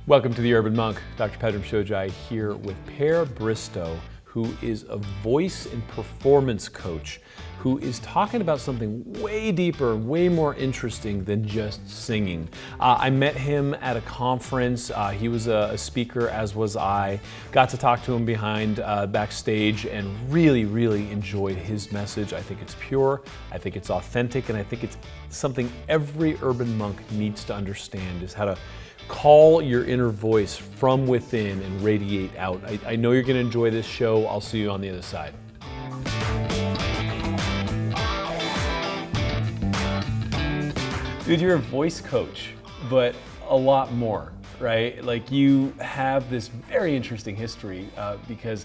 Welcome to the Urban Monk. Dr. Pedram Shojai here with Per Bristow, who is a voice and performance coach who is talking about something way deeper, way more interesting than just singing. I met him at a conference. He was a speaker, as was I. Got to talk to him backstage and really enjoyed his message. I think it's pure, I think it's authentic, and I think it's something every urban monk needs to understand, is how to call your inner voice from within and radiate out. I know you're going to enjoy this show. I'll see you on the other side. Dude, you're a voice coach, but a lot more, right? Like, you have this very interesting history because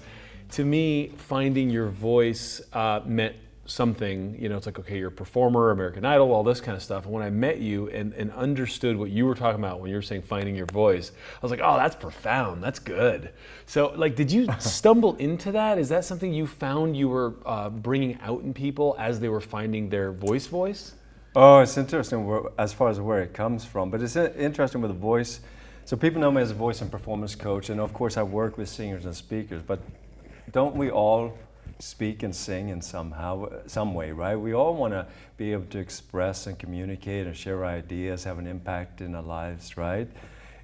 to me, finding your voice meant something. You know, it's like, okay, you're a performer, American Idol, all this kind of stuff. And when I met you and understood what you were talking about when you were saying finding your voice, I was like, oh, that's profound, that's good. So, like, did you stumble into that? Is that something you found you were bringing out in people as they were finding their voice? Oh, it's interesting as far as where it comes from, but it's interesting with the voice. So people know me as a voice and performance coach, and of course I work with singers and speakers, but don't we all speak and sing in some way, right? We all want to be able to express and communicate and share ideas, have an impact in our lives, right?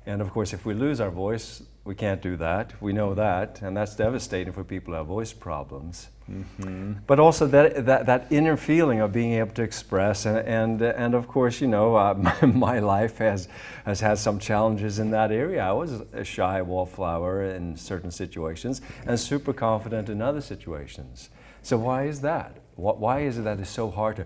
And of course, if we lose our voice, we can't do that. We know that, and that's devastating for people who have voice problems. Mm-hmm. But also that inner feeling of being able to express, and of course, you know, my life has had some challenges in that area. I was a shy wallflower in certain situations and super confident in other situations. So why is that? Why is it that it's so hard to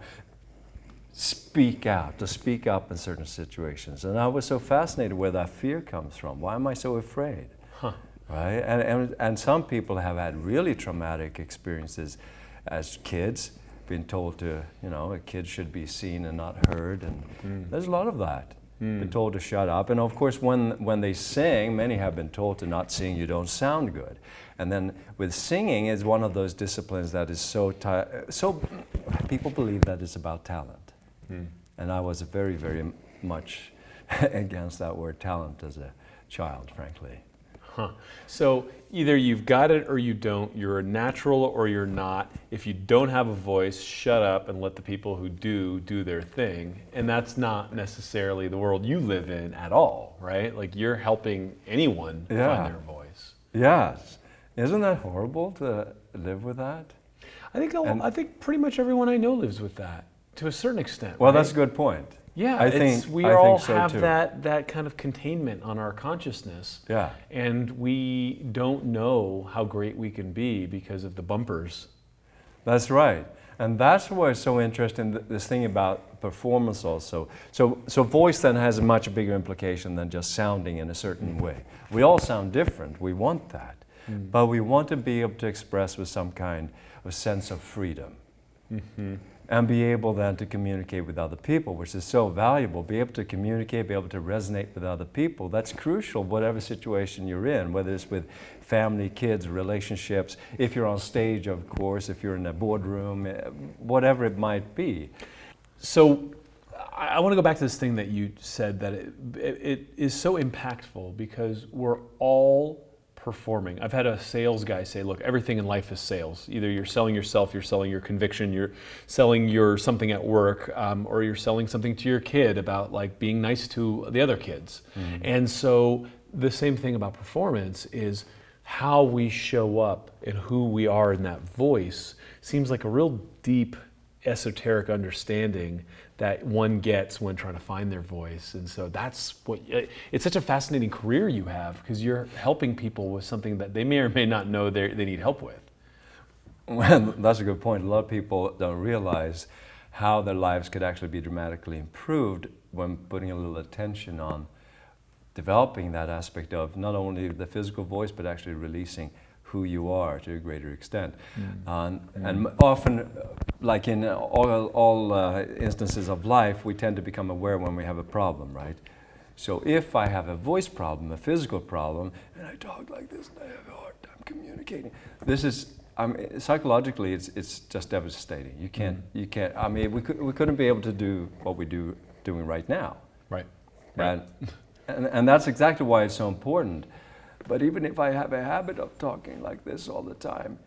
speak out, to speak up in certain situations? And I was so fascinated where that fear comes from. Why am I so afraid? Huh. Right? And some people have had really traumatic experiences as kids, being told to, you know, a kid should be seen and not heard, and there's a lot of that. Been told to shut up, and of course when they sing, many have been told to not sing, you don't sound good. And then with singing is one of those disciplines that is so people believe that it's about talent. And I was very much against that word talent as a child, frankly. Huh. So either you've got it or you don't. You're a natural or you're not. If you don't have a voice, shut up and let the people who do their thing. And that's not necessarily the world you live in at all, right? Like, you're helping anyone find their voice. Yes. Isn't that horrible to live with that? I think pretty much everyone I know lives with that to a certain extent. Well, right? That's a good point. Yeah, we all have that kind of containment on our consciousness. Yeah. And we don't know how great we can be because of the bumpers. That's right. And that's why it's so interesting, this thing about performance also. So voice then has a much bigger implication than just sounding in a certain way. We all sound different. We want that. But we want to be able to express with some kind of sense of freedom. Mm-hmm. And be able then to communicate with other people, which is so valuable. Be able to communicate, be able to resonate with other people. That's crucial, whatever situation you're in, whether it's with family, kids, relationships, if you're on stage, of course, if you're in a boardroom, whatever it might be. So I want to go back to this thing that you said, that it is so impactful because we're all performing. I've had a sales guy say, look, everything in life is sales. Either you're selling yourself, you're selling your conviction, you're selling your something at work, or you're selling something to your kid about, like, being nice to the other kids. And so the same thing about performance is how we show up and who we are in that voice seems like a real deep esoteric understanding that one gets when trying to find their voice. And so that's what, it's such a fascinating career you have, because you're helping people with something that they may or may not know they need help with. Well, that's a good point. A lot of people don't realize how their lives could actually be dramatically improved when putting a little attention on developing that aspect of not only the physical voice, but actually releasing who you are to a greater extent. And often, like in all instances of life, we tend to become aware when we have a problem, right? So if I have a voice problem, a physical problem, and I talk like this and I have a hard time communicating, this is, psychologically, it's just devastating. You can't. I mean, we couldn't be able to do what we doing right now. Right. And that's exactly why it's so important. But even if I have a habit of talking like this all the time,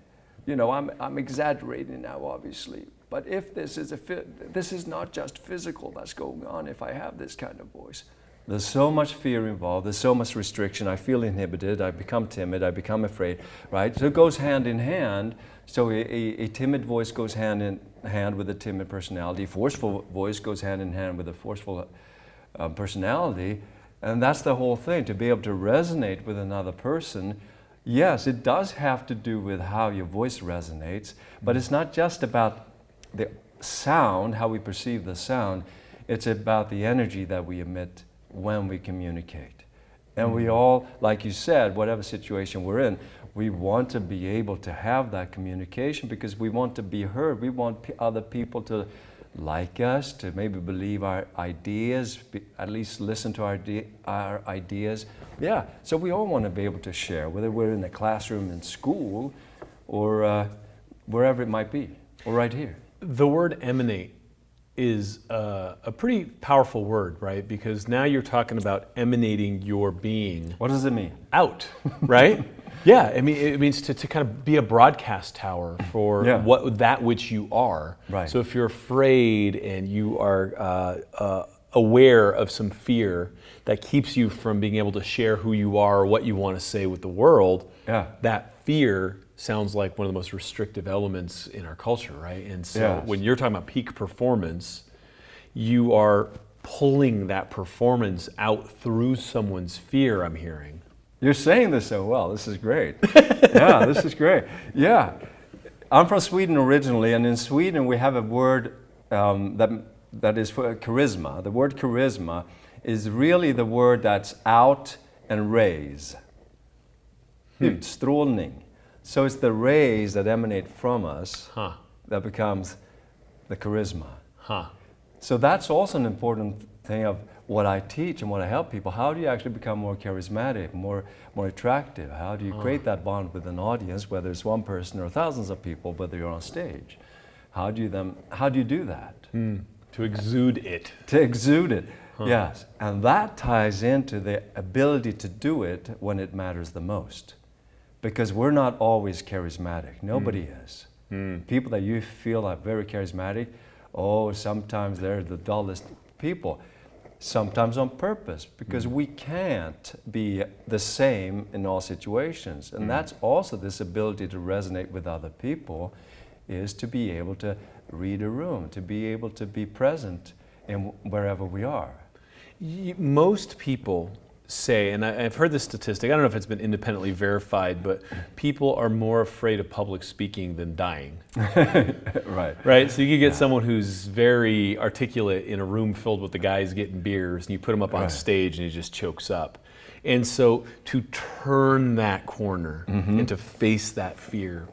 you know, I'm exaggerating now, obviously. But if this is not just physical that's going on if I have this kind of voice. There's so much fear involved, there's so much restriction, I feel inhibited, I become timid, I become afraid, right? So it goes hand in hand. So a timid voice goes hand in hand with a timid personality. A forceful voice goes hand in hand with a forceful personality. And that's the whole thing, to be able to resonate with another person. Yes, it does have to do with how your voice resonates, but it's not just about the sound, how we perceive the sound. It's about the energy that we emit when we communicate. And we all, like you said, whatever situation we're in, we want to be able to have that communication because we want to be heard. We want other people to like us, to maybe believe our ideas, at least listen to our ideas. Yeah, so we all want to be able to share, whether we're in a classroom in school or wherever it might be, or right here. The word emanate is a pretty powerful word, right? Because now you're talking about emanating your being. What does it mean? Out, right? Yeah, I mean, it means to kind of be a broadcast tower for that which you are. Right. So if you're afraid and you are aware of some fear that keeps you from being able to share who you are or what you want to say with the world, that fear sounds like one of the most restrictive elements in our culture, right? And so when you're talking about peak performance, you are pulling that performance out through someone's fear, I'm hearing. You're saying this so well. This is great. Yeah, this is great. Yeah. I'm from Sweden originally, and in Sweden we have a word that is for charisma. The word charisma is really the word that's out and rays. Utstrålning. So it's the rays that emanate from us that becomes the charisma. So that's also an important thing of what I teach and what I help people. How do you actually become more charismatic, more attractive? How do you create that bond with an audience, whether it's one person or thousands of people, whether you're on stage? How do you do that? To exude it. To exude it, yes. And that ties into the ability to do it when it matters the most. Because we're not always charismatic. Nobody is. People that you feel are very charismatic, sometimes they're the dullest people. Sometimes on purpose, because we can't be the same in all situations. And that's also this ability to resonate with other people, is to be able to read a room, to be able to be present in wherever we are. Most people say, and I've heard this statistic, I don't know if it's been independently verified, but people are more afraid of public speaking than dying. Right? So you could get someone who's very articulate in a room filled with the guys getting beers, and you put him up on stage and he just chokes up. And so to turn that corner and to face that fear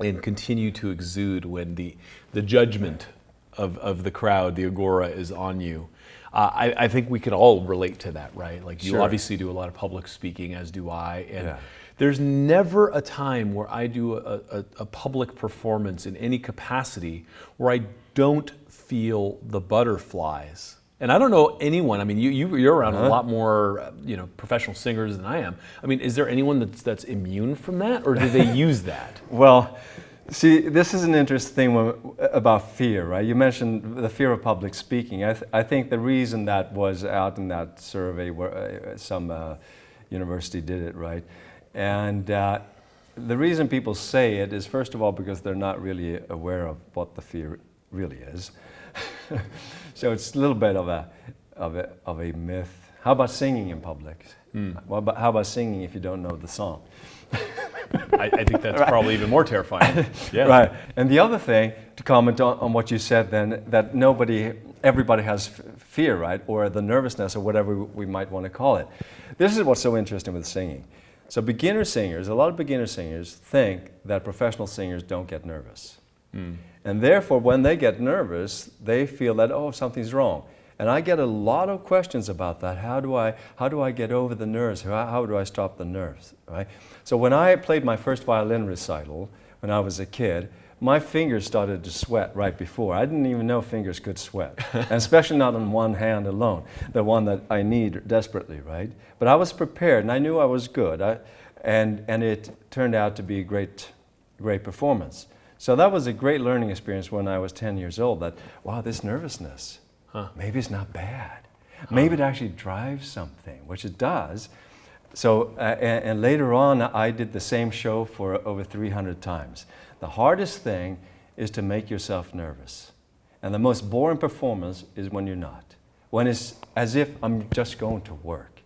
and continue to exude when the judgment of the crowd, the agora, is on you. I think we could all relate to that, right? Like you obviously do a lot of public speaking, as do I. And there's never a time where I do a public performance in any capacity where I don't feel the butterflies. And I don't know anyone, I mean, you're around a lot more professional singers than I am. I mean, is there anyone that's immune from that, or do they use that? Well, see, this is an interesting thing about fear, right? You mentioned the fear of public speaking. I think the reason that was out in that survey where some university did it, right? And the reason people say it is, first of all, because they're not really aware of what the fear really is. So it's a little bit of a myth. How about singing in public? How about singing if you don't know the song? I think that's probably even more terrifying. Right. And the other thing, to comment on what you said then, that everybody has fear, right? Or the nervousness, or whatever we might want to call it. This is what's so interesting with singing. So beginner singers, a lot of beginner singers think that professional singers don't get nervous. And therefore, when they get nervous, they feel that, something's wrong. And I get a lot of questions about that. How do I get over the nerves? How do I stop the nerves? Right? So when I played my first violin recital when I was a kid, my fingers started to sweat right before. I didn't even know fingers could sweat, and especially not on one hand alone, the one that I need desperately, right? But I was prepared, and I knew I was good, and it turned out to be a great performance. So that was a great learning experience when I was 10 years old, that, wow, this nervousness, maybe it's not bad. Maybe it actually drives something, which it does. So, and later on, I did the same show for over 300 times. The hardest thing is to make yourself nervous. And the most boring performance is when you're not. When it's as if I'm just going to work.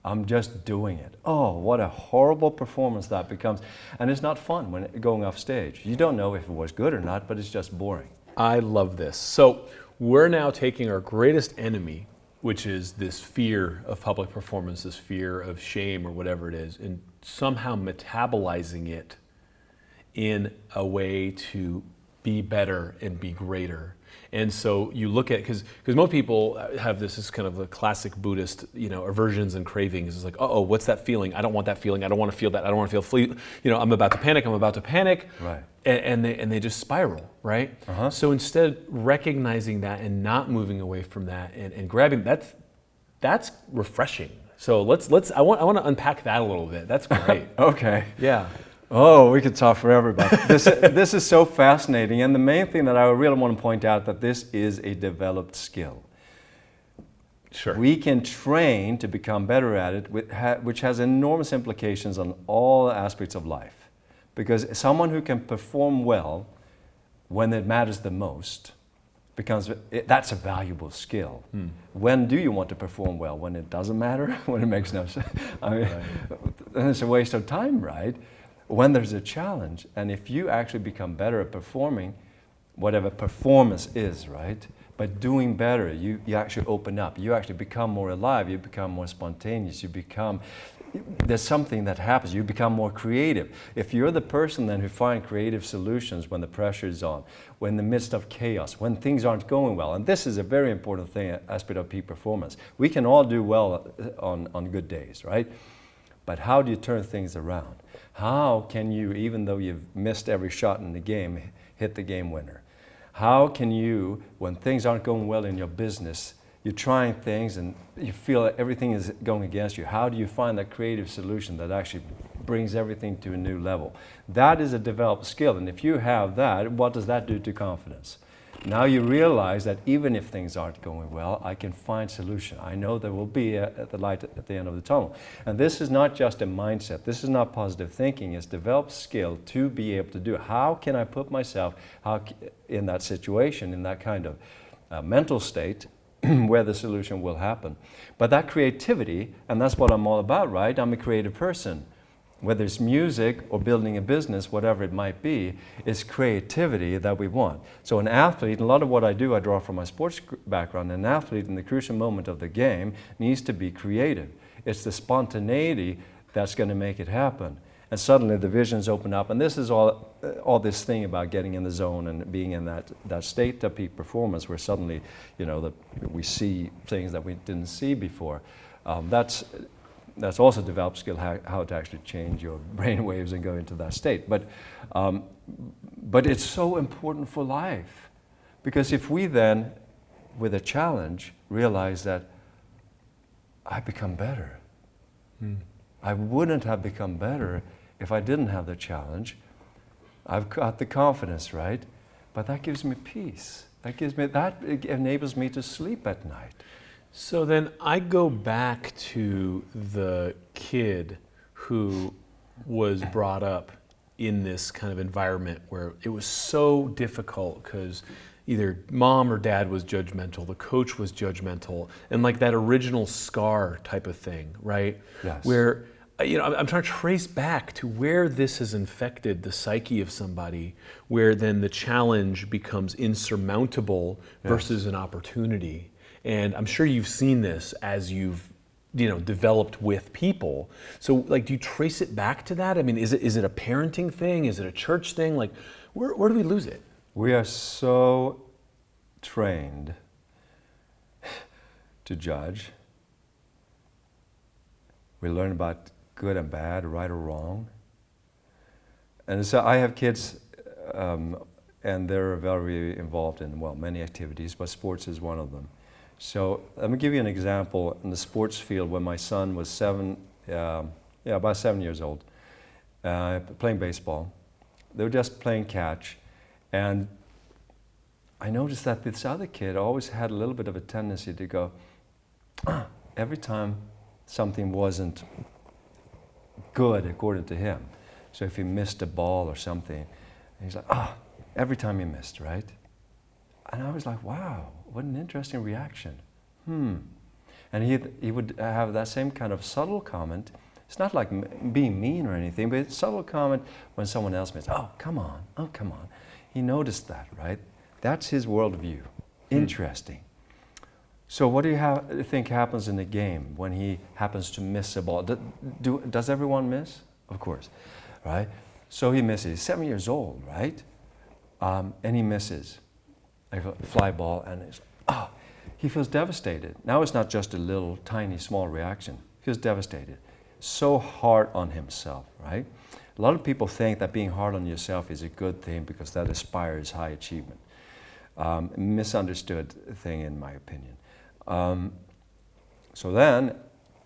I'm just doing it. Oh, what a horrible performance that becomes. And it's not fun when going off stage. You don't know if it was good or not, but it's just boring. I love this. So we're now taking our greatest enemy, which is this fear of public performance, this fear of shame or whatever it is, and somehow metabolizing it in a way to be better and be greater. And so you look at, because most people have this is kind of a classic Buddhist, aversions and cravings. It's like, oh, what's that feeling? I don't want that feeling. I don't want to feel that. I don't want to feel I'm about to panic. I'm about to panic. Right. And they just spiral, right? Uh-huh. So instead, recognizing that and not moving away from that and grabbing that's refreshing. So I want to unpack that a little bit. That's great. Okay. Yeah. Oh, we could talk forever about this. This is so fascinating. And the main thing that I really want to point out, that this is a developed skill. Sure. We can train to become better at it, which has enormous implications on all aspects of life. Because someone who can perform well when it matters the most, that's a valuable skill. When do you want to perform well? When it doesn't matter? When it makes no sense? I mean, then it's a waste of time, right? When there's a challenge, and if you actually become better at performing, whatever performance is, right? By doing better, you actually open up. You actually become more alive. You become more spontaneous. There's something that happens. You become more creative. If you're the person then who finds creative solutions when the pressure is on, when in the midst of chaos, when things aren't going well, and this is a very important thing, aspect of peak performance. We can all do well on good days, right? But how do you turn things around? How can you, even though you've missed every shot in the game, hit the game winner? How can you, when things aren't going well in your business, you're trying things and you feel that everything is going against you, how do you find that creative solution that actually brings everything to a new level? That is a developed skill, and if you have that, what does that do to confidence? Now you realize that even if things aren't going well, I can find solution. I know there will be the light at the end of the tunnel. And this is not just a mindset. This is not positive thinking. It's developed skill to be able to do it. How can I put myself in that situation, in that kind of mental state where the solution will happen? But that creativity, and that's what I'm all about, right? I'm a creative person. Whether it's music or building a business, whatever it might be, it's creativity that we want. So an athlete, a lot of what I do, I draw from my sports background, an athlete in the crucial moment of the game needs to be creative. It's the spontaneity that's going to make it happen. And suddenly the visions open up, and this is all this thing about getting in the zone and being in that state of peak performance where suddenly, we see things that we didn't see before. That's also developed skill, how to actually change your brain waves and go into that state. But it's so important for life, because if we then, with a challenge, realize that I become better. I wouldn't have become better if I didn't have the challenge. I've got the confidence, right? But that gives me peace. That enables me to sleep at night. So then I go back to the kid who was brought up in this kind of environment where it was so difficult because either mom or dad was judgmental, the coach was judgmental, and like that original scar type of thing, right? Yes. Where, I'm trying to trace back to where this has infected the psyche of somebody, where then the challenge becomes insurmountable versus an opportunity. And I'm sure you've seen this as you've, developed with people. So, do you trace it back to that? I mean, is it a parenting thing? Is it a church thing? Where do we lose it? We are so trained to judge. We learn about good and bad, right or wrong. And so I have kids and they're very involved in, well, many activities, but sports is one of them. So let me give you an example in the sports field. When my son was about 7 years old, playing baseball, they were just playing catch, and I noticed that this other kid always had a little bit of a tendency to go, every time something wasn't good according to him. So if he missed a ball or something, he's like, every time he missed, right? And I was like, wow, what an interesting reaction. And he would have that same kind of subtle comment. It's not like being mean or anything, but it's a subtle comment when someone else missed. Oh, come on. He noticed that, right? That's his worldview. Interesting. So what do you think happens in the game when he happens to miss a ball? Does everyone miss? Of course, right? So he misses. He's 7 years old, right? And he misses a fly ball, and he feels devastated. Now it's not just a little, tiny, small reaction. He feels devastated. So hard on himself, right? A lot of people think that being hard on yourself is a good thing because that inspires high achievement. Misunderstood thing, in my opinion. So then,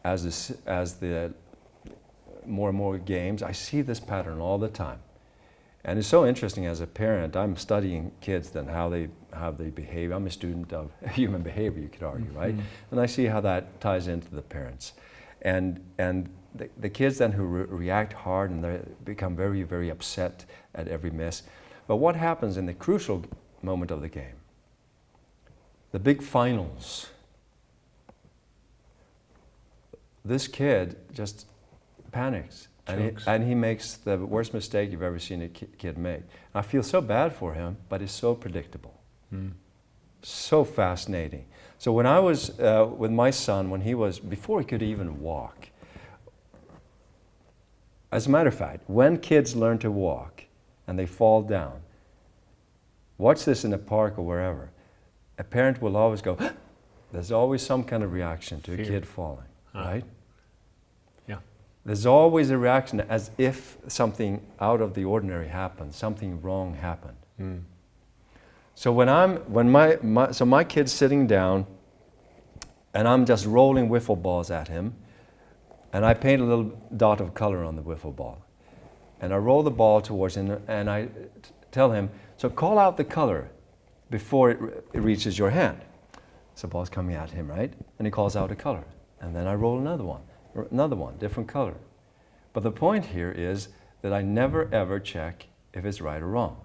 as the more and more games, I see this pattern all the time. And it's so interesting as a parent. I'm studying kids and how they behave. I'm a student of human behavior, you could argue, right? And I see how that ties into the parents. And the kids then who react hard and they become very, very upset at every miss. But what happens in the crucial moment of the game? The big finals. This kid just panics. And he makes the worst mistake you've ever seen a kid make. I feel so bad for him, but it's so predictable. So fascinating. So when I was with my son, before he could even walk, as a matter of fact, when kids learn to walk and they fall down, watch this in the park or wherever, a parent will always go, there's always some kind of reaction to a kid falling, right? There's always a reaction as if something out of the ordinary happened, something wrong happened. So so my kid's sitting down, and I'm just rolling wiffle balls at him, and I paint a little dot of color on the wiffle ball, and I roll the ball towards him, and I tell him, so call out the color before it reaches your hand. So the ball's coming at him, right? And he calls out a color, and then I roll another one, different color. But the point here is that I never ever check if it's right or wrong.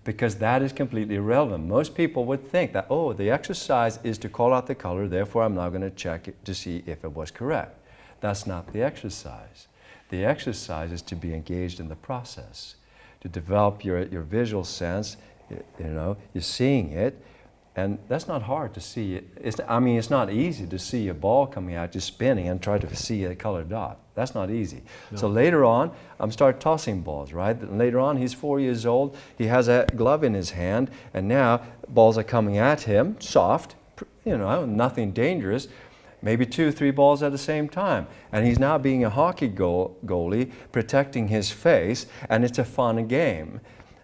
Because that is completely irrelevant. Most people would think that, the exercise is to call out the color, therefore I'm now going to check it to see if it was correct. That's not the exercise. The exercise is to be engaged in the process, to develop your visual sense, you're seeing it. And that's not hard to see. It's not easy to see a ball coming at you spinning and try to see a colored dot. That's not easy. No. So later on, I'm start tossing balls, right? And later on, he's 4 years old. He has a glove in his hand, and now balls are coming at him, soft, nothing dangerous. Maybe 2, 3 balls at the same time. And he's now being a hockey goalie, protecting his face, and it's a fun game.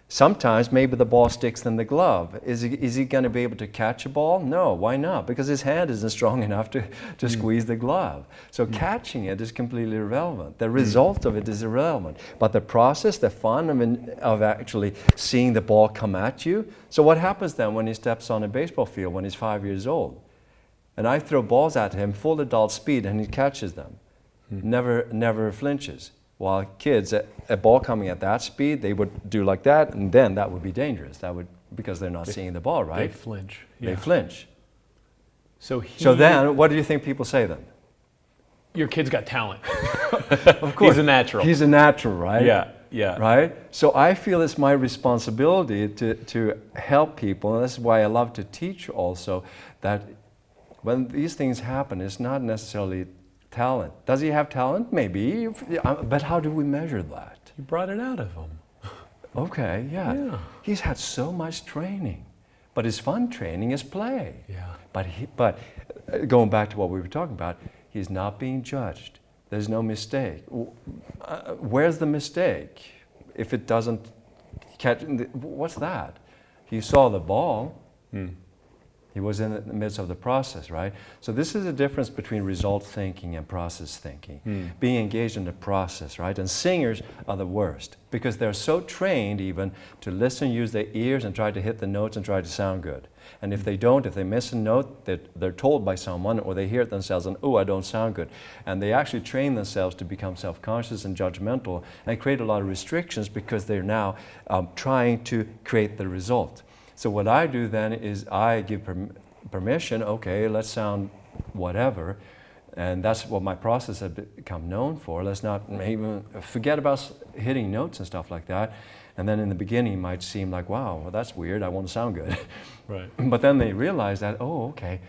Sometimes maybe the ball sticks in the glove. Is he going to be able to catch a ball? No, why not? Because his hand isn't strong enough to squeeze the glove. So catching it is completely irrelevant. The result of it is irrelevant. But the process, the fun of actually seeing the ball come at you. So what happens then when he steps on a baseball field when he's 5 years old? And I throw balls at him full adult speed and he catches them. Never flinches. While kids, a ball coming at that speed, they would do like that, and then that would be dangerous. Because they're not seeing the ball, right? They flinch. Yeah. They flinch. So then, what do you think people say then? Your kid's got talent. Of course. He's a natural. He's a natural, right? Yeah. Right? So I feel it's my responsibility to help people, and that's why I love to teach also, that when these things happen, it's not necessarily talent. Does he have talent? Maybe. But how do we measure that? You brought it out of him. Okay, yeah. He's had so much training. But his fun training is play. Yeah. But going back to what we were talking about, he's not being judged. There's no mistake. Where's the mistake? If it doesn't What's that? He saw the ball. Hmm. He was in the midst of the process, right? So this is the difference between result thinking and process thinking. Being engaged in the process, right? And singers are the worst because they're so trained even to listen, use their ears and try to hit the notes and try to sound good. And if they don't, if they miss a note, they're told by someone or they hear it themselves and, oh, I don't sound good. And they actually train themselves to become self-conscious and judgmental and create a lot of restrictions because they're now trying to create the result. So what I do then is I give permission, okay, let's sound whatever, and that's what my process has become known for. Let's not even forget about hitting notes and stuff like that. And then in the beginning it might seem like, wow, well, that's weird, I want to sound good. Right. But then they realize that, oh, okay,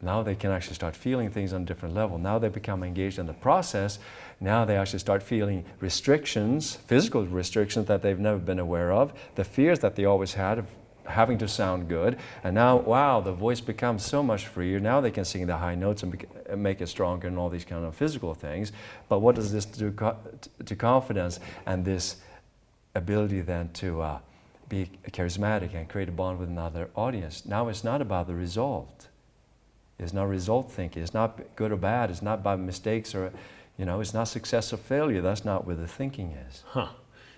now they can actually start feeling things on a different level. Now they become engaged in the process. Now they actually start feeling restrictions, physical restrictions that they've never been aware of, the fears that they always had of having to sound good, and now, wow, the voice becomes so much freer. Now they can sing the high notes and make it stronger and all these kind of physical things. But what does this do to confidence and this ability then to be charismatic and create a bond with another audience? Now it's not about the result. It's not result thinking. It's not good or bad. It's not about mistakes or, it's not success or failure. That's not where the thinking is. Huh.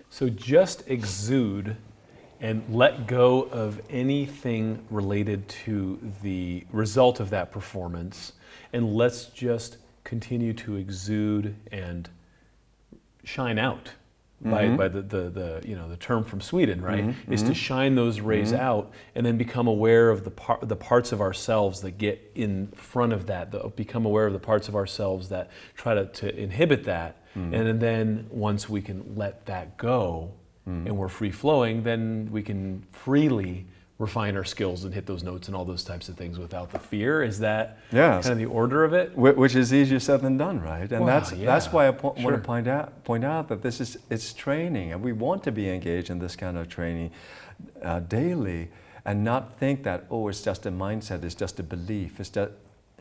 So just exude and let go of anything related to the result of that performance, and let's just continue to exude and shine out. By the term from Sweden, right, is to shine those rays out and then become aware of the parts of ourselves that get in front of that, become aware of the parts of ourselves that try to inhibit that, and then once we can let that go, and we're free-flowing, then we can freely refine our skills and hit those notes and all those types of things without the fear. Is that kind of the order of it? Which is easier said than done, right? And Wow, that's why I want Sure. to point out that it's training, and we want to be engaged in this kind of training daily, and not think that, oh, it's just a mindset, it's just a belief, it's just,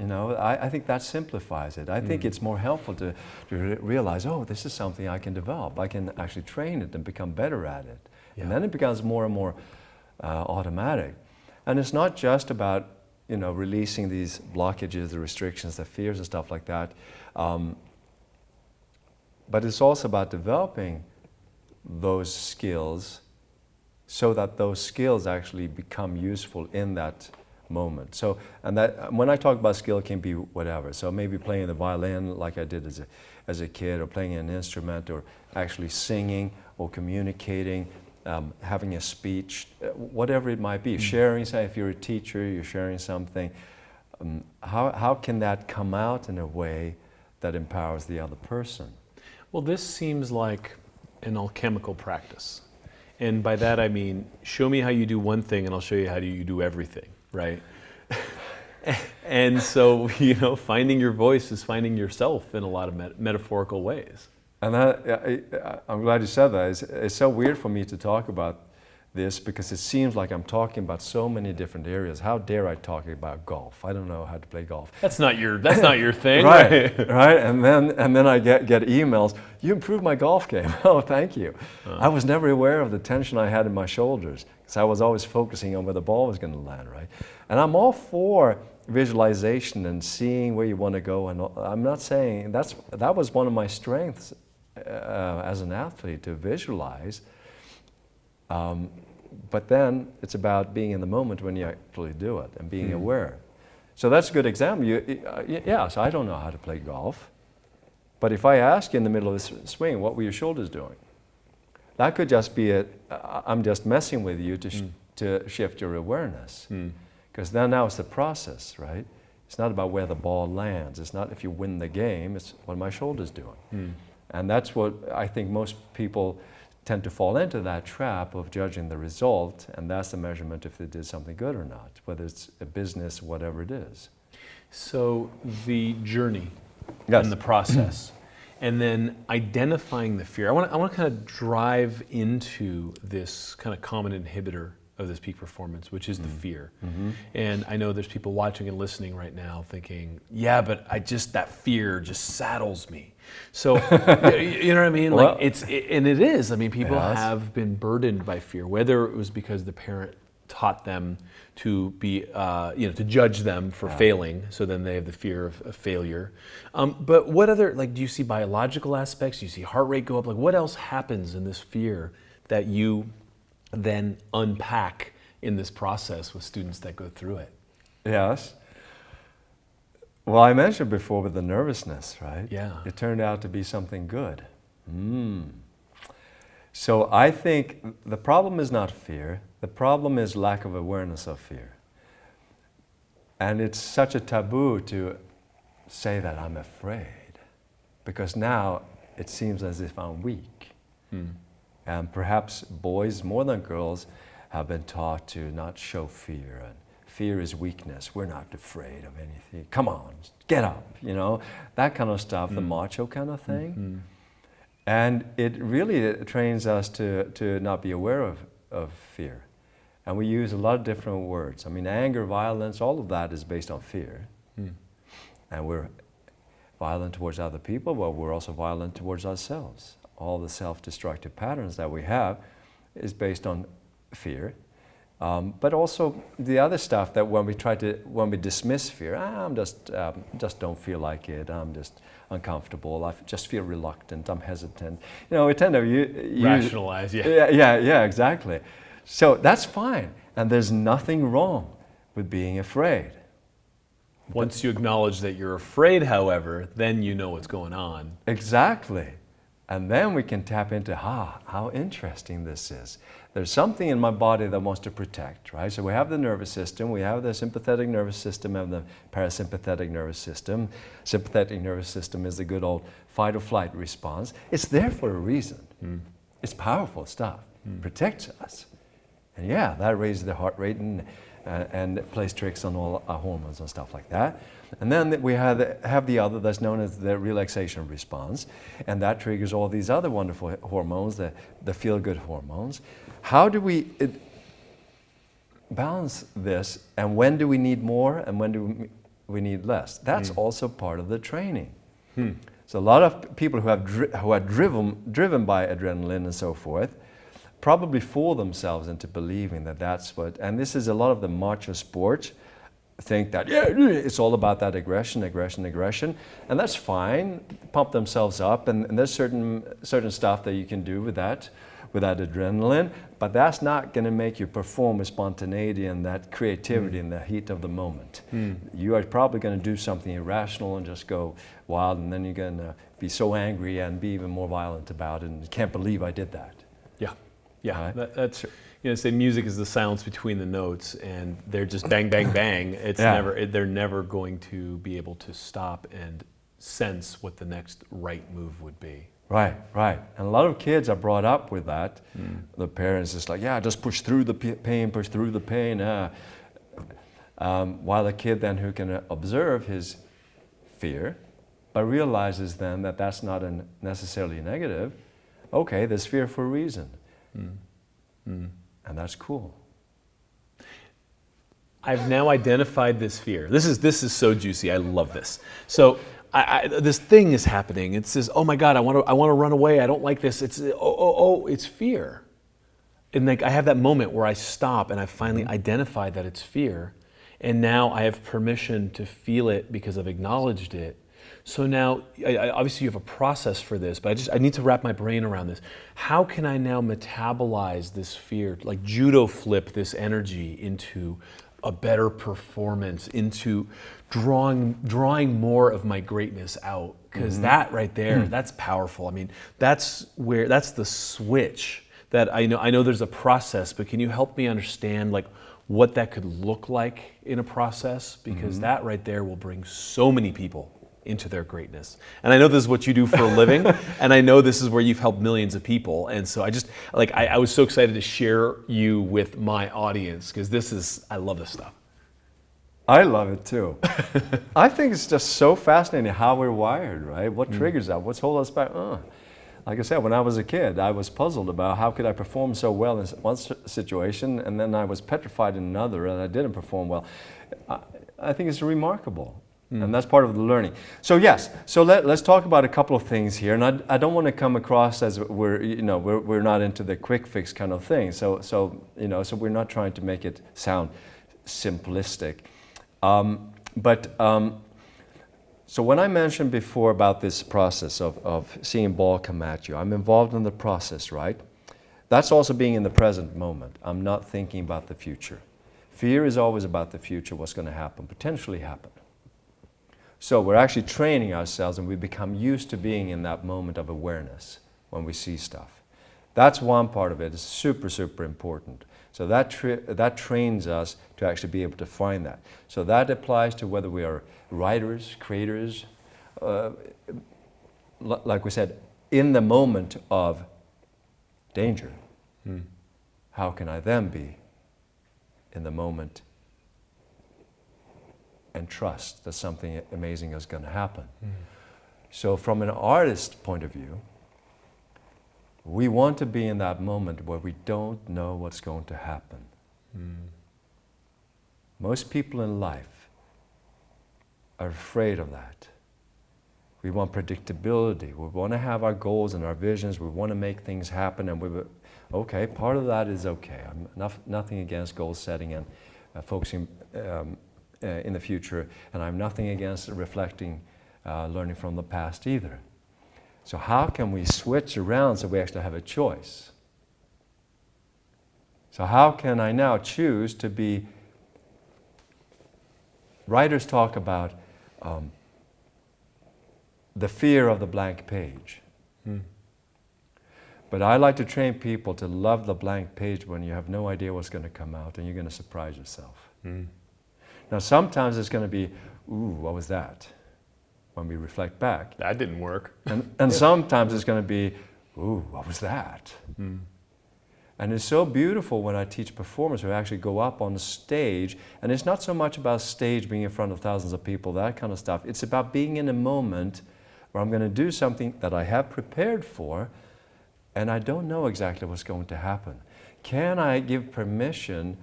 I think that simplifies it. I think it's more helpful to realize, oh, this is something I can develop. I can actually train it and become better at it. Yeah. And then it becomes more and more automatic. And it's not just about, releasing these blockages, the restrictions, the fears and stuff like that. But it's also about developing those skills so that those skills actually become useful in that moment. So, and that when I talk about skill, it can be whatever. So maybe playing the violin like I did as a kid, or playing an instrument, or actually singing, or communicating, having a speech, whatever it might be. Sharing, say if you're a teacher, you're sharing something. How can that come out in a way that empowers the other person? Well, this seems like an alchemical practice. And by that I mean, show me how you do one thing and I'll show you how you do everything, right? And so, finding your voice is finding yourself in a lot of metaphorical ways. And I'm glad you said that. It's so weird for me to talk about this because it seems like I'm talking about so many different areas. How dare I talk about golf? I don't know how to play golf. That's not your thing, right? Right. And then I get emails. You improved my golf game. Oh, thank you. I was never aware of the tension I had in my shoulders because I was always focusing on where the ball was going to land. Right. And I'm all for visualization and seeing where you want to go. And I'm not saying that was one of my strengths as an athlete, to visualize. But then it's about being in the moment when you actually do it and being aware. So that's a good example. So I don't know how to play golf. But if I ask you in the middle of the swing, what were your shoulders doing? That could just be I'm just messing with you to shift your awareness. Because now it's the process, right? It's not about where the ball lands. It's not if you win the game. It's what my shoulders doing. And that's what I think most people tend to fall into, that trap of judging the result, and that's the measurement if they did something good or not, whether it's a business, whatever it is. So the journey Yes. and the process, and then identifying the fear. I want to kind of drive into this kind of common inhibitor of this peak performance, which is the fear. And I know there's people watching and listening right now thinking, yeah, but that fear just saddles me. So, you know what I mean? Well, Like and it is. I mean, people Yes. have been burdened by fear, whether it was because the parent taught them to be, to judge them for failing, so then they have the fear of failure. But what other, like, do you see biological aspects? Do you see heart rate go up? Like, what else happens in this fear that you then unpack in this process with students that go through it? Yes. Well, I mentioned before with the nervousness, right? Yeah. It turned out to be something good. So I think the problem is not fear. The problem is lack of awareness of fear. And it's such a taboo to say that I'm afraid, because now it seems as if I'm weak. And perhaps boys more than girls have been taught to not show fear, and fear is weakness. We're not afraid of anything. Come on, get up, that kind of stuff, the macho kind of thing. And it really trains us to not be aware of fear. And we use a lot of different words. I mean, anger, violence, all of that is based on fear. And we're violent towards other people, but we're also violent towards ourselves. All the self-destructive patterns that we have is based on fear. But also the other stuff that when we dismiss fear, I'm just don't feel like it, I'm just uncomfortable, I just feel reluctant, I'm hesitant. We tend to Rationalize, Yeah, exactly. So that's fine, and there's nothing wrong with being afraid. Once you acknowledge that you're afraid, however, then you know what's going on. Exactly. And then we can tap into, how interesting this is. There's something in my body that wants to protect, right? So we have the nervous system, we have the sympathetic nervous system and the parasympathetic nervous system. Sympathetic nervous system is the good old fight or flight response. It's there for a reason. It's powerful stuff. Protects us. And yeah, that raises the heart rate and plays tricks on all our hormones and stuff like that. And then we have the other that's known as the relaxation response, and that triggers all these other wonderful hormones, the feel-good hormones. How do we balance this, and when do we need more and when do we need less? That's also part of the training. So a lot of people who are driven by adrenaline and so forth probably fool themselves into believing that that's what, and this is a lot of the macho sports, think that, it's all about that aggression, and that's fine, pump themselves up, and there's certain stuff that you can do with that adrenaline, but that's not going to make you perform with spontaneity and that creativity in the heat of the moment. You are probably going to do something irrational and just go wild, and then you're going to be so angry and be even more violent about it, and you can't believe I did that. Yeah, Right. that's, say music is the silence between the notes, and they're just bang, bang, bang. They're never going to be able to stop and sense what the next right move would be. Right. And a lot of kids are brought up with that. The parents is like, just push through the pain, while the kid then who can observe his fear, but realizes then that that's not necessarily negative. Okay, there's fear for a reason. And that's cool. I've now identified this fear. This is so juicy. I love this. So this thing is happening. It says, oh my God, I want to run away. I don't like this. It's it's fear. And like I have that moment where I stop and I finally identify that it's fear. And now I have permission to feel it because I've acknowledged it. So now, obviously you have a process for this, but I need to wrap my brain around this. How can I now metabolize this fear, like judo flip this energy into a better performance, into drawing more of my greatness out? Because that right there, that's powerful. I mean, that's the switch that I know there's a process, but can you help me understand like what that could look like in a process? Because that right there will bring so many people into their greatness. And I know this is what you do for a living, and I know this is where you've helped millions of people. And so I was so excited to share you with my audience, because I love this stuff. I love it too. I think it's just so fascinating how we're wired, right? What triggers that? What's holding us back? like I said, when I was a kid, I was puzzled about how could I perform so well in one situation, and then I was petrified in another, and I didn't perform well. I think it's remarkable, and that's part of the learning. So yes, so let's talk about a couple of things here, and I don't want to come across as we're not into the quick fix kind of thing. So we're not trying to make it sound simplistic, So when I mentioned before about this process of seeing ball come at you, I'm involved in the process, right? That's also being in the present moment. I'm not thinking about the future. Fear is always about the future, what's going to happen, potentially happen. So we're actually training ourselves, and we become used to being in that moment of awareness when we see stuff. That's one part of it. It's super, super important. So that trains us to actually be able to find that. So that applies to whether we are writers, creators, like we said, in the moment of danger. How can I then be in the moment and trust that something amazing is going to happen? So from an artist point of view, we want to be in that moment where we don't know what's going to happen. Most people in life are afraid of that. We want predictability. We want to have our goals and our visions. We want to make things happen, and okay, part of that is okay. I'm nothing against goal setting and focusing in the future, and I'm nothing against reflecting, learning from the past either. So how can we switch around so we actually have a choice? So how can I now choose to be... Writers talk about the fear of the blank page. But I like to train people to love the blank page when you have no idea what's going to come out and you're going to surprise yourself. Now sometimes it's going to be, ooh, what was that? When we reflect back. That didn't work. And sometimes it's going to be, ooh, what was that? And it's so beautiful when I teach performers who actually go up on the stage, and it's not so much about stage being in front of thousands of people, that kind of stuff. It's about being in a moment where I'm going to do something that I have prepared for, and I don't know exactly what's going to happen. Can I give permission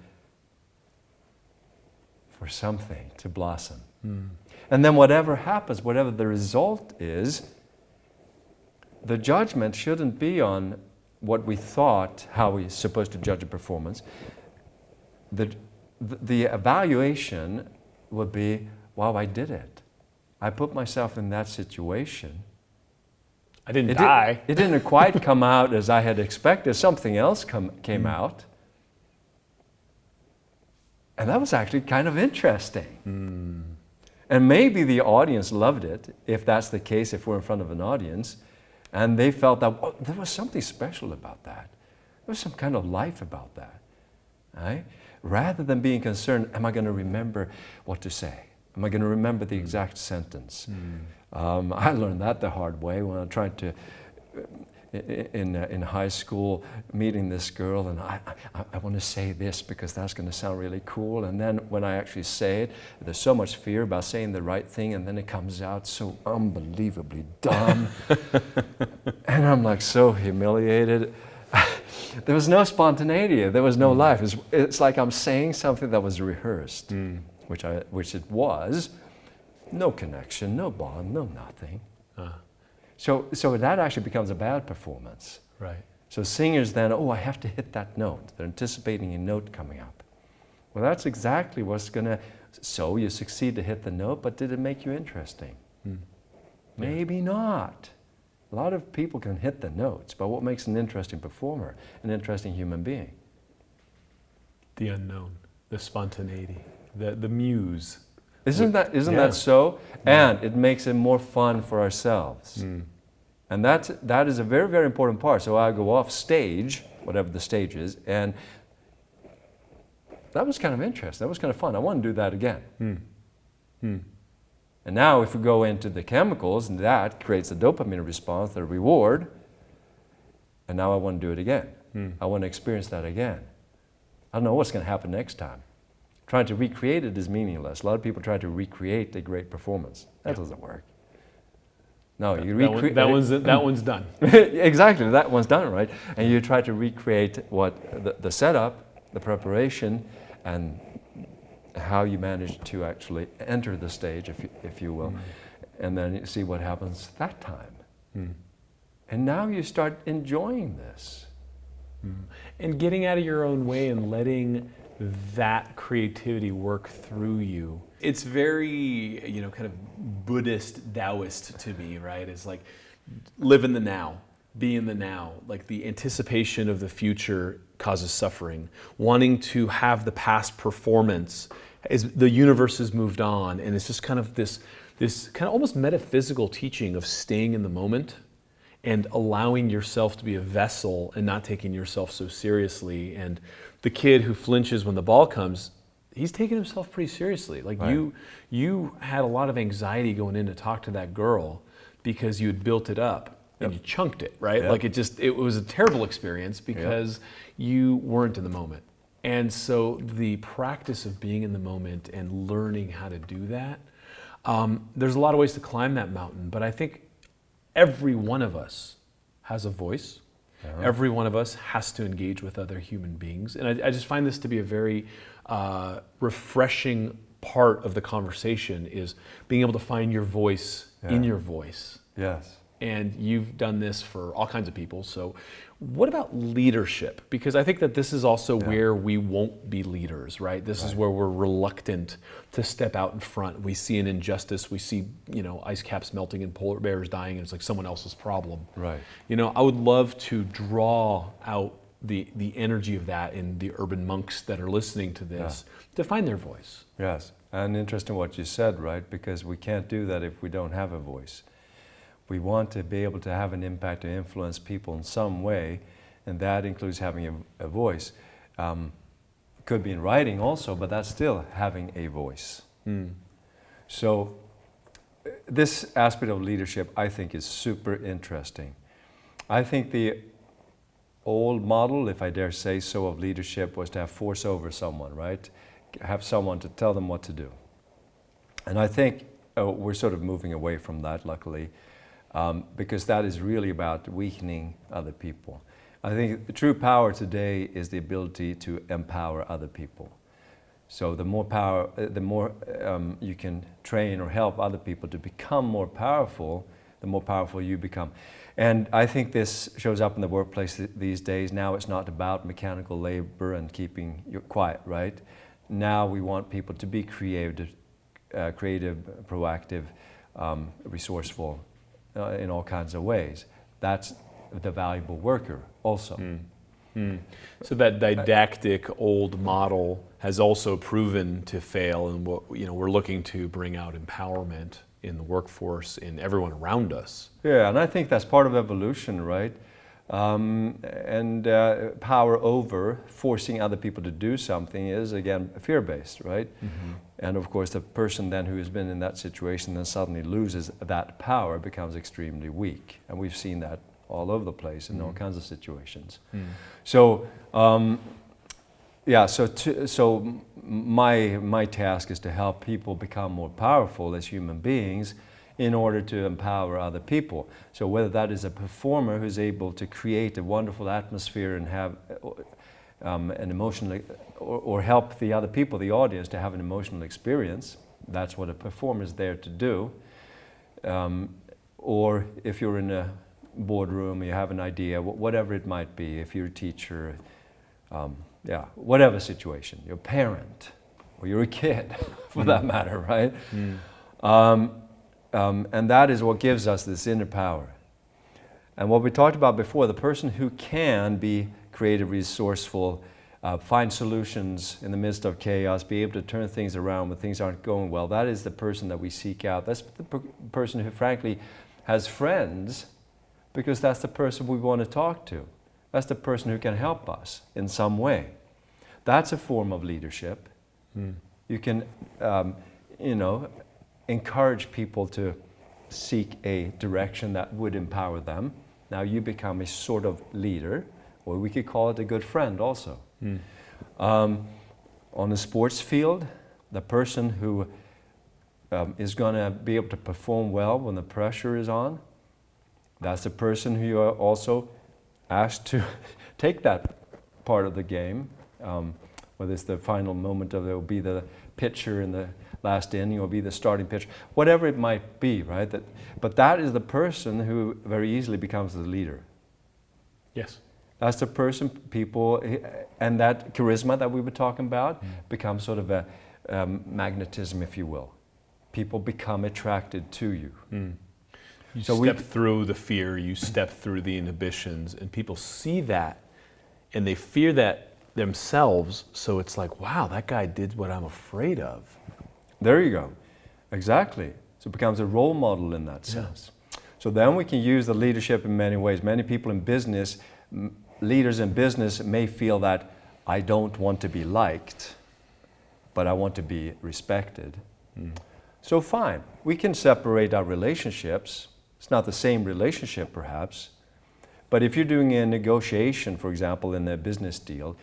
for something to blossom? And then whatever happens, whatever the result is, the judgment shouldn't be on what we thought, how we're supposed to judge a performance. The evaluation would be, wow, I did it. I put myself in that situation. I didn't die. It didn't quite come out as I had expected. Something else came out. And that was actually kind of interesting. And maybe the audience loved it, if that's the case, if we're in front of an audience, and they felt that there was something special about that. There was some kind of life about that. Right? Rather than being concerned, am I going to remember what to say? Am I going to remember the exact sentence? I learned that the hard way when I tried to, in high school, meeting this girl, and I want to say this because that's going to sound really cool. And then when I actually say it, there's so much fear about saying the right thing, and then it comes out so unbelievably dumb. And I'm like so humiliated. There was no spontaneity. There was no life. It's like I'm saying something that was rehearsed, which it was. No connection, no bond, no nothing. So that actually becomes a bad performance. Right. So singers then, I have to hit that note. They're anticipating a note coming up. Well, that's exactly what's going to... So you succeed to hit the note, but did it make you interesting? Maybe not. A lot of people can hit the notes, but what makes an interesting performer, an interesting human being? The unknown, the spontaneity, the muse. Isn't that so? And it makes it more fun for ourselves. And that is a very, very important part. So I go off stage, whatever the stage is, and that was kind of interesting. That was kind of fun. I want to do that again. And now if we go into the chemicals, and that creates a dopamine response, the reward, and now I want to do it again. I want to experience that again. I don't know what's going to happen next time. Trying to recreate it is meaningless. A lot of people try to recreate a great performance. That doesn't work. No, you That, recreate. that one's done. Exactly, that one's done, right? And you try to recreate what the setup, the preparation, and how you manage to actually enter the stage, if you will, and then you see what happens that time. And now you start enjoying this. And getting out of your own way and letting that creativity work through you. It's very, kind of Buddhist, Taoist to me, right? It's like live in the now, be in the now. Like the anticipation of the future causes suffering. Wanting to have the past performance is the universe has moved on, and it's just kind of this kind of almost metaphysical teaching of staying in the moment and allowing yourself to be a vessel and not taking yourself so seriously. And the kid who flinches when the ball comes, he's taking himself pretty seriously. Like Right. you had a lot of anxiety going in to talk to that girl because you had built it up and you chunked it, right? Yep. Like it was a terrible experience because you weren't in the moment. And so the practice of being in the moment and learning how to do that, there's a lot of ways to climb that mountain, but I think every one of us has a voice. Every one of us has to engage with other human beings. And I just find this to be a very refreshing part of the conversation is being able to find your voice in your voice. Yes. And you've done this for all kinds of people. So what about leadership? Because I think that this is also where we won't be leaders, right? This is where we're reluctant to step out in front. We see an injustice. We see, ice caps melting and polar bears dying, and it's like someone else's problem. Right. I would love to draw out the energy of that in the urban monks that are listening to this to find their voice. Yes. And interesting what you said, right? Because we can't do that if we don't have a voice. We want to be able to have an impact and influence people in some way, and that includes having a voice. Could be in writing also, but that's still having a voice. So this aspect of leadership, I think, is super interesting. I think the old model, if I dare say so, of leadership was to have force over someone, right? Have someone to tell them what to do. And I think we're sort of moving away from that, luckily. Because that is really about weakening other people. I think the true power today is the ability to empower other people. So the more power, the more you can train or help other people to become more powerful, the more powerful you become. And I think this shows up in the workplace these days. Now it's not about mechanical labor and keeping you quiet, right? Now we want people to be creative, proactive, resourceful, in all kinds of ways. That's the valuable worker also. So that didactic old model has also proven to fail, and we're looking to bring out empowerment in the workforce, in everyone around us. Yeah, and I think that's part of evolution, right? And power over forcing other people to do something is, again, fear-based, right? And of course, the person then who has been in that situation then suddenly loses that power, becomes extremely weak. And we've seen that all over the place in all kinds of situations. So, so my task is to help people become more powerful as human beings in order to empower other people. So whether that is a performer who's able to create a wonderful atmosphere and have an emotional, or help the other people, the audience, to have an emotional experience, that's what a performer is there to do. Or if you're in a boardroom, you have an idea, whatever it might be, if you're a teacher, whatever situation, you're a parent, or you're a kid, for that matter, right? And that is what gives us this inner power. And what we talked about before, the person who can be creative, resourceful, find solutions in the midst of chaos, be able to turn things around when things aren't going well, that is the person that we seek out. That's the person who, frankly, has friends, because that's the person we want to talk to. That's the person who can help us in some way. That's a form of leadership. You can, encourage people to seek a direction that would empower them. Now you become a sort of leader, or we could call it a good friend also. On the sports field, the person who is going to be able to perform well when the pressure is on, That's the person who you are also asked to take that part of the game. Whether it's the final moment of it will be the pitcher in the last inning, or be the starting pitcher, whatever it might be, right? But that is the person who very easily becomes the leader. Yes. That's the person, people, and that charisma that we were talking about becomes sort of a magnetism, if you will. People become attracted to you. You So step through the fear, you step through the inhibitions, and people see that, and they fear that themselves, so it's like, wow, that guy did what I'm afraid of. There you go. Exactly. So it becomes a role model in that sense. So then we can use the leadership in many ways. Many people in business, leaders in business may feel that I don't want to be liked, but I want to be respected. So fine, we can separate our relationships. It's not the same relationship perhaps, but if you're doing a negotiation, for example, in a business deal,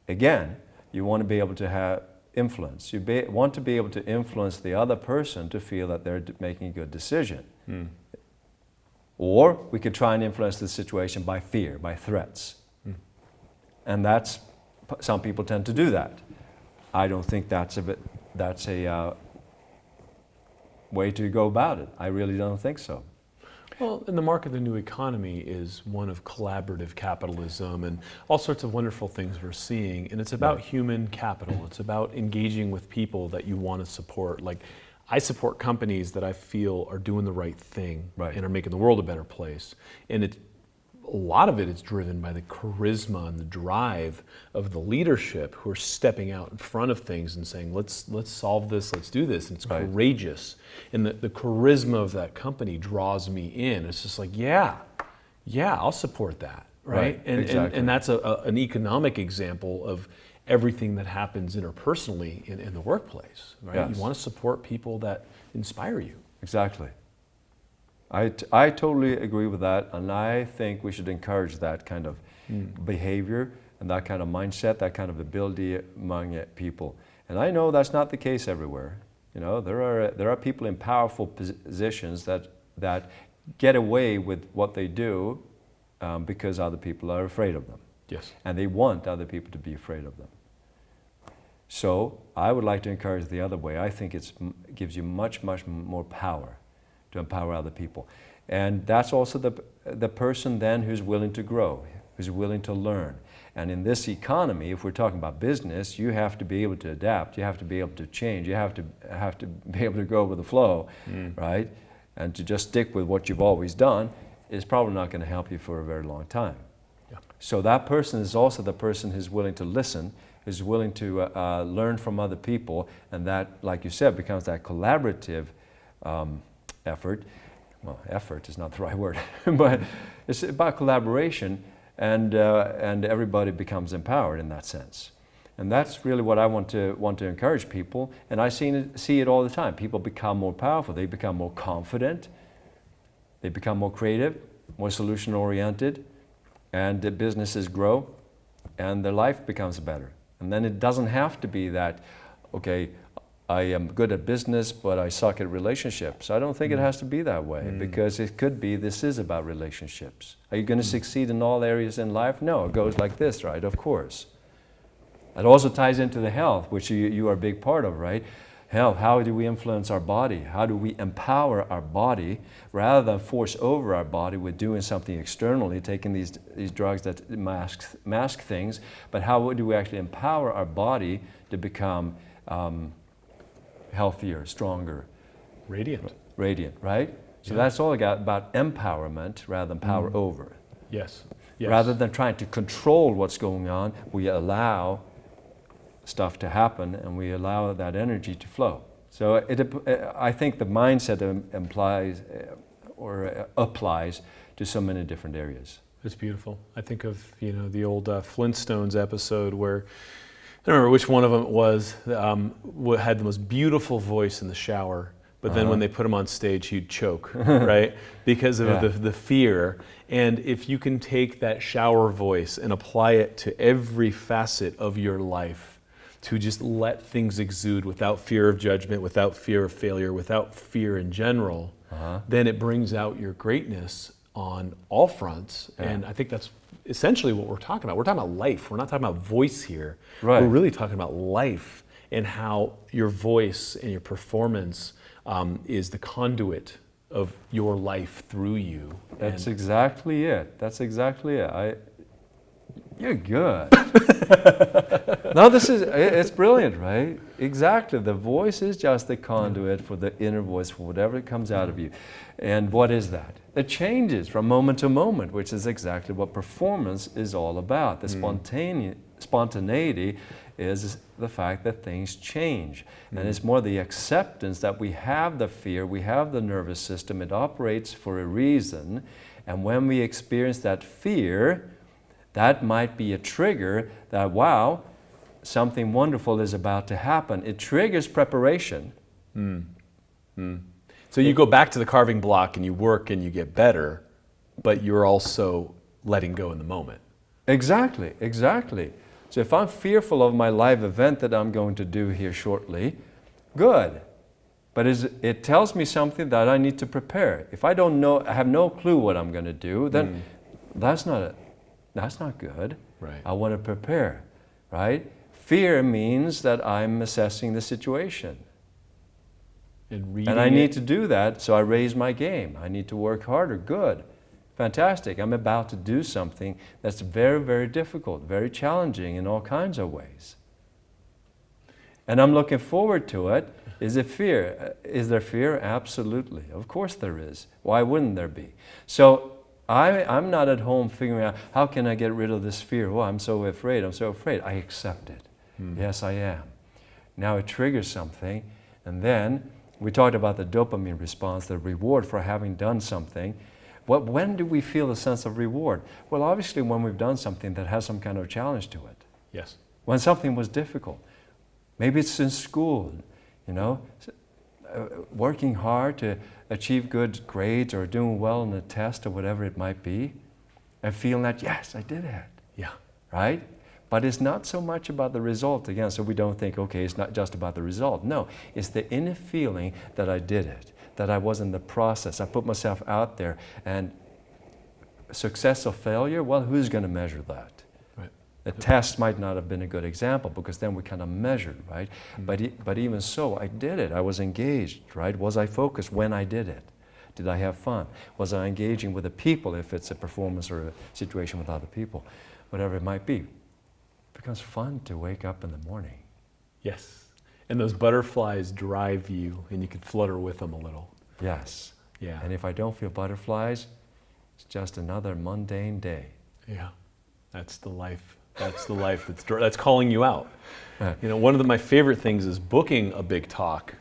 again, you want to be able to have influence. You want to be able to influence the other person to feel that they're making a good decision. Or we could try and influence the situation by fear, by threats. And some people tend to do that. I don't think that's a way to go about it. I really don't think so. Well, in the mark of the new economy is one of collaborative capitalism and all sorts of wonderful things we're seeing. And it's about human capital. It's about engaging with people that you want to support. Like, I support companies that I feel are doing the right thing and are making the world a better place. And a lot of it is driven by the charisma and the drive of the leadership who are stepping out in front of things and saying, let's solve this, let's do this. And it's courageous. And the charisma of that company draws me in. It's just like, yeah, I'll support that, right? And, exactly. and that's an economic example of everything that happens interpersonally in the workplace, right? Yes. You want to support people that inspire you. Exactly. I totally agree with that, and I think we should encourage that kind of behavior and that kind of mindset, that kind of ability among people. And I know that's not the case everywhere. You know, there are people in powerful positions that get away with what they do because other people are afraid of them. Yes. And they want other people to be afraid of them. So I would like to encourage the other way. I think it gives you much, much more power to empower other people. And that's also the person then who's willing to grow, who's willing to learn. And in this economy, if we're talking about business, you have to be able to adapt, you have to be able to change, you have to be able to go with the flow, right? And to just stick with what you've always done is probably not going to help you for a very long time. Yeah. So that person is also the person who's willing to listen, who's willing to learn from other people, and that, like you said, becomes that collaborative effort. Well, effort is not the right word, but it's about collaboration, and everybody becomes empowered in that sense. And that's really what I want to encourage people. And I see it all the time. People become more powerful. They become more confident. They become more creative, more solution-oriented, and the businesses grow, and their life becomes better. And then it doesn't have to be that, okay, I am good at business, but I suck at relationships. I don't think it has to be that way, because it could be this is about relationships. Are you going to succeed in all areas in life? No, it goes like this, right? Of course. It also ties into the health, which you are a big part of, right? Health, how do we influence our body? How do we empower our body rather than force over our body with doing something externally, taking these drugs that mask things, but how do we actually empower our body to become healthier, stronger, Radiant, right? So that's all about empowerment rather than power over. Yes. Rather than trying to control what's going on, we allow stuff to happen and we allow that energy to flow. So I think the mindset implies or applies to so many different areas. It's beautiful. I think of the old Flintstones episode where, I don't remember which one of them it was, had the most beautiful voice in the shower, but then when they put him on stage, he'd choke, right? Because of the fear. And if you can take that shower voice and apply it to every facet of your life, to just let things exude without fear of judgment, without fear of failure, without fear in general, then it brings out your greatness on all fronts, and I think that's essentially what we're talking about. We're talking about life. We're not talking about voice here. Right. We're really talking about life and how your voice and your performance is the conduit of your life through you. That's exactly it. That's exactly it. You're good. No, it's brilliant, right? Exactly. The voice is just the conduit for the inner voice, for whatever comes out of you. And what is that? It changes from moment to moment, which is exactly what performance is all about. The spontaneity is the fact that things change. And it's more the acceptance that we have the fear, we have the nervous system, it operates for a reason. And when we experience that fear, that might be a trigger that, wow, something wonderful is about to happen. It triggers preparation. So you go back to the carving block and you work and you get better, but you're also letting go in the moment. Exactly, exactly. So if I'm fearful of my live event that I'm going to do here shortly, good. But it tells me something that I need to prepare. If I don't know, I have no clue what I'm going to do, then that's not good. Right. I want to prepare, right? Fear means that I'm assessing the situation. And I need to do that, so I raise my game. I need to work harder. Good. Fantastic. I'm about to do something that's very, very difficult, very challenging in all kinds of ways. And I'm looking forward to it. Is it fear? Is there fear? Absolutely. Of course there is. Why wouldn't there be? So I'm not at home figuring out, how can I get rid of this fear? Oh, I'm so afraid. I'm so afraid. I accept it. Yes, I am. Now it triggers something, and then we talked about the dopamine response, the reward for having done something. When do we feel a sense of reward? Well, obviously when we've done something that has some kind of challenge to it. Yes. When something was difficult. Maybe it's in school, working hard to achieve good grades or doing well in a test or whatever it might be, and feeling that, yes, I did it. Yeah. Right? But it's not so much about the result again, so we don't think, okay, it's not just about the result. No, it's the inner feeling that I did it, that I was in the process. I put myself out there, and success or failure, well, who's going to measure that? Right. The test might not have been a good example because then we kind of measured, right? But even so, I did it. I was engaged, right? Was I focused when I did it? Did I have fun? Was I engaging with the people if it's a performance or a situation with other people? Whatever it might be. It becomes fun to wake up in the morning. Yes. And those butterflies drive you, and you can flutter with them a little. Yes. Yeah. And if I don't feel butterflies, it's just another mundane day. Yeah. That's the life. That's the life that's calling you out. One of my favorite things is booking a big talk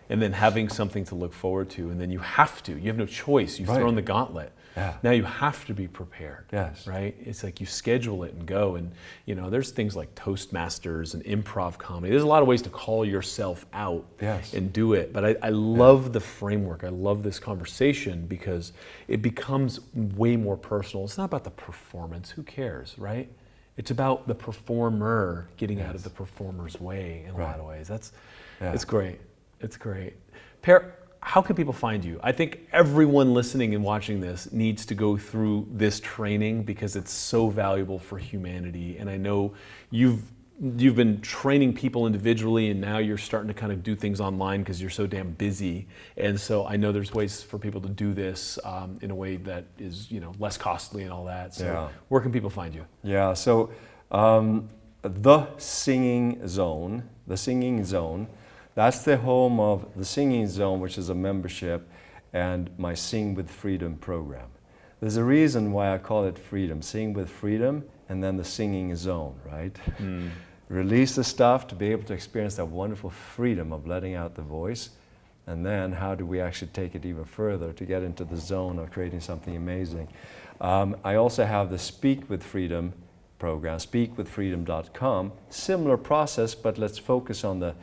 and then having something to look forward to, and then you have no choice. You've thrown the gauntlet. Yeah. Now you have to be prepared. Yes. Right? It's like you schedule it and go, and there's things like Toastmasters and improv comedy. There's a lot of ways to call yourself out and do it. But I love the framework. I love this conversation because it becomes way more personal. It's not about the performance. Who cares, right? It's about the performer getting out of the performer's way in a lot of ways. It's great. It's great. Per, how can people find you? I think everyone listening and watching this needs to go through this training because it's so valuable for humanity. And I know you've been training people individually, and now you're starting to kind of do things online because you're so damn busy. And so I know there's ways for people to do this in a way that is less costly and all that. So where can people find you? Yeah. So the Singing Zone. That's the home of the Singing Zone, which is a membership, and my Sing with Freedom program. There's a reason why I call it freedom. Sing with freedom, and then the Singing Zone, right? Release the stuff to be able to experience that wonderful freedom of letting out the voice. And then how do we actually take it even further to get into the zone of creating something amazing? I also have the Speak with Freedom program, speakwithfreedom.com. Similar process, but let's focus on the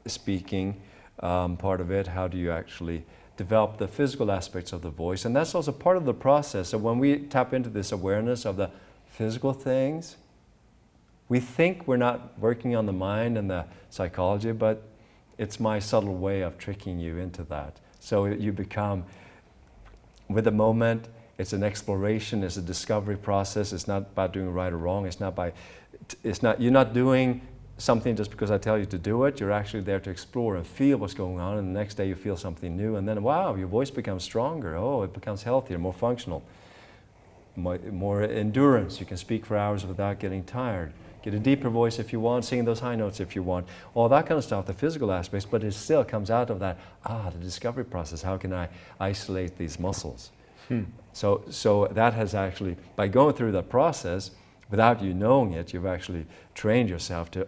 speaking part of it. How do you actually develop the physical aspects of the voice? And that's also part of the process. So when we tap into this awareness of the physical things, we think we're not working on the mind and the psychology, but it's my subtle way of tricking you into that. So you become, with the moment, It's an exploration, it's a discovery process. It's not about doing right or wrong. You're not doing something just because I tell you to do it. You're actually there to explore and feel what's going on, and the next day you feel something new, and then wow, your voice becomes stronger. Oh, it becomes healthier, more functional, more endurance. You can speak for hours without getting tired. Get a deeper voice if you want, sing those high notes if you want, all that kind of stuff, the physical aspects, but it still comes out of that, the discovery process. How can I isolate these muscles? So that has actually, by going through that process, without you knowing it, you've actually trained yourself to,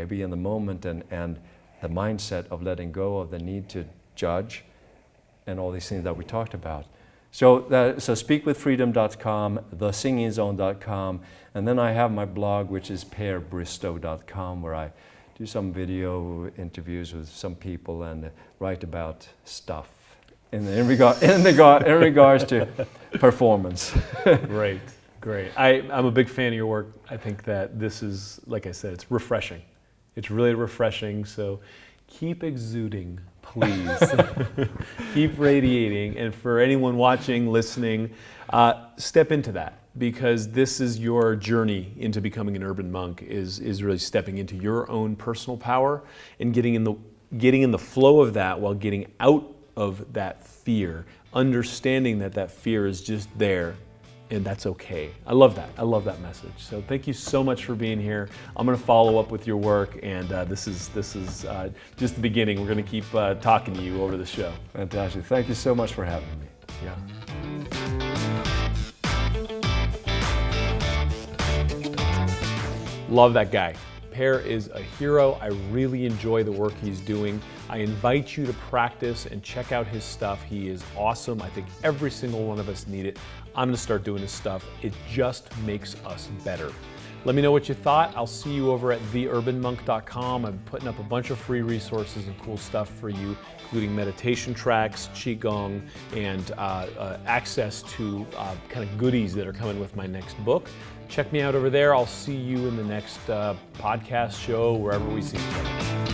be in the moment and the mindset of letting go of the need to judge and all these things that we talked about. So speakwithfreedom.com, thesingingzone.com, and then I have my blog, which is perbristow.com, where I do some video interviews with some people and write about stuff in regards to performance. Great. I'm a big fan of your work. I think that this is, like I said, it's refreshing. It's really refreshing, so keep exuding, please. Keep radiating, and for anyone watching, listening, step into that, because this is your journey into becoming an urban monk, is really stepping into your own personal power and getting in the flow of that while getting out of that fear, understanding that fear is just there, and that's okay. I love that message. So thank you so much for being here. I'm going to follow up with your work, and this is just the beginning. We're going to keep talking to you over the show. Fantastic. Thank you so much for having me. Yeah. Love that guy. Per is a hero. I really enjoy the work he's doing. I invite you to practice and check out his stuff. He is awesome. I think every single one of us need it. I'm gonna start doing his stuff. It just makes us better. Let me know what you thought. I'll see you over at theurbanmonk.com. I'm putting up a bunch of free resources and cool stuff for you, including meditation tracks, qigong, and access to kind of goodies that are coming with my next book. Check me out over there. I'll see you in the next podcast show, wherever we see each other.